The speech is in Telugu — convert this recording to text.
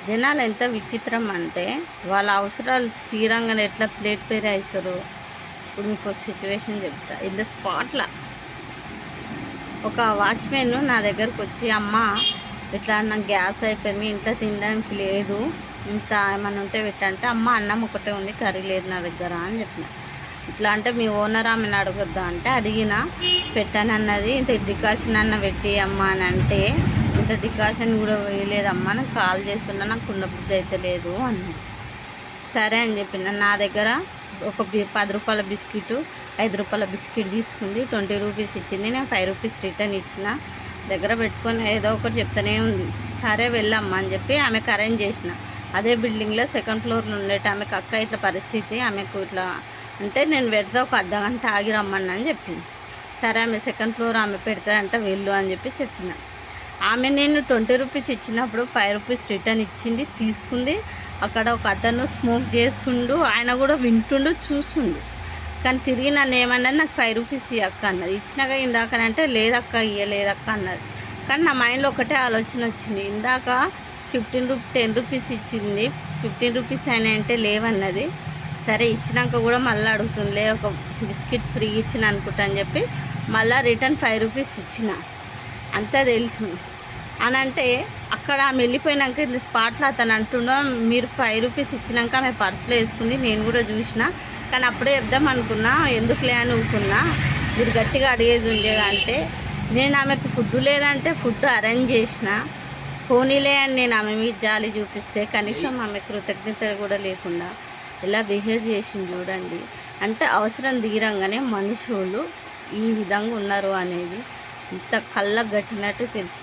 జనాలు ఎంత విచిత్రం అంటే వాళ్ళ అవసరాలు తీరంగానే ఎట్లా ప్లేట్ పేరేస్తారు. ఇప్పుడు మీకు సిచ్యువేషన్ చెప్తా. ఇన్ ద స్పాట్లో ఒక వాచ్మెన్ నా దగ్గరకు వచ్చి, అమ్మ ఇట్లా నాకు గ్యాస్ అయిపోయింది, ఇంట్లో తినడానికి లేదు, ఇంత ఏమన్నా ఉంటే పెట్టంటే, అమ్మ అన్నం ఒకటే ఉంది, కర్రీ లేదు నా దగ్గర అని చెప్పిన. ఇట్లా అంటే మీ ఓనర్ ఆమెను అడగొద్దా అంటే, అడిగిన పెట్టానన్నది, ఇంత డికాషన్ అన్న పెట్టి అమ్మ అని అంటే, ఇంత డికాషన్ కూడా వేయలేదమ్మా, నాకు కాల్ చేస్తున్నా, నాకు ఉండబుద్ధి అయితే లేదు అన్న. సరే అని చెప్పిన. నా దగ్గర ఒక 10 రూపాయల బిస్కెట్, 5 రూపాయల బిస్కెట్ తీసుకుంది, 20 రూపీస్ ఇచ్చింది. నేను 5 రూపీస్ రిటర్న్ ఇచ్చిన. దగ్గర పెట్టుకొని ఏదో ఒకటి చెప్తానే ఉంది. సరే వెళ్ళమ్మా అని చెప్పి ఆమెకు అరేంజ్ చేసిన. అదే బిల్డింగ్లో 2nd ఫ్లోర్లో ఉండేట ఆమెకు, అక్క ఇట్లా పరిస్థితి, ఆమెకు ఇట్లా అంటే నేను పెడితే ఒక అర్ధగంట ఆగి రమ్మని అని చెప్పింది. సరే ఆమె 2nd ఫ్లోర్ ఆమె పెడతాదంట, వెళ్ళు అని చెప్పి చెప్పిన. ఆమె నేను 20 రూపీస్ ఇచ్చినప్పుడు 5 రూపీస్ రిటర్న్ ఇచ్చింది, తీసుకుంది. అక్కడ ఒక అతను స్మోక్ చేస్తుండు, ఆయన కూడా వింటుండు, చూస్తుండు. కానీ తిరిగి నన్ను ఏమన్నది, నాకు 5 రూపీస్ ఇవ్వక్క అన్నది. ఇచ్చినాక ఇందాకనంటే లేదక్క ఇవ్వలేదక్క అన్నది. కానీ నా మైండ్లో ఒకటే ఆలోచన వచ్చింది, ఇందాక 10 రూపీస్ ఇచ్చింది, 15 రూపీస్ అయినా అంటే లేవన్నది. సరే ఇచ్చినాక కూడా మళ్ళీ అడుగుతుందిలే, ఒక బిస్కెట్ ఫ్రీ ఇచ్చిన అనుకుంటా అని చెప్పి మళ్ళీ రిటర్న్ 5 రూపీస్ ఇచ్చిన. అంతా తెలుసు అని అంటే, అక్కడ ఆమె వెళ్ళిపోయినాక స్పాట్లో అతను అంటుండో, మీరు 5 రూపీస్ ఇచ్చినాక ఆమె పర్సులో వేసుకుంది, నేను కూడా చూసిన, కానీ అప్పుడే చెప్దాం అనుకున్నా, ఎందుకులే అని ఊరుకున్నా, మీరు గట్టిగా అడిగేది ఉండేది అంటే, నేను ఆమెకు ఫుడ్ లేదంటే ఫుడ్ అరేంజ్ చేసిన, పోనీలే అని నేను ఆమె మీద జాలి చూపిస్తే కనీసం ఆమె కృతజ్ఞత కూడా లేకుండా ఎలా బిహేవ్ చేసింది చూడండి. అంటే అవసరం తీరంగానే మనుషులు ఈ విధంగా ఉన్నారు అనేది ఇంత కళ్ళకు గట్టినట్టు తెలుసు.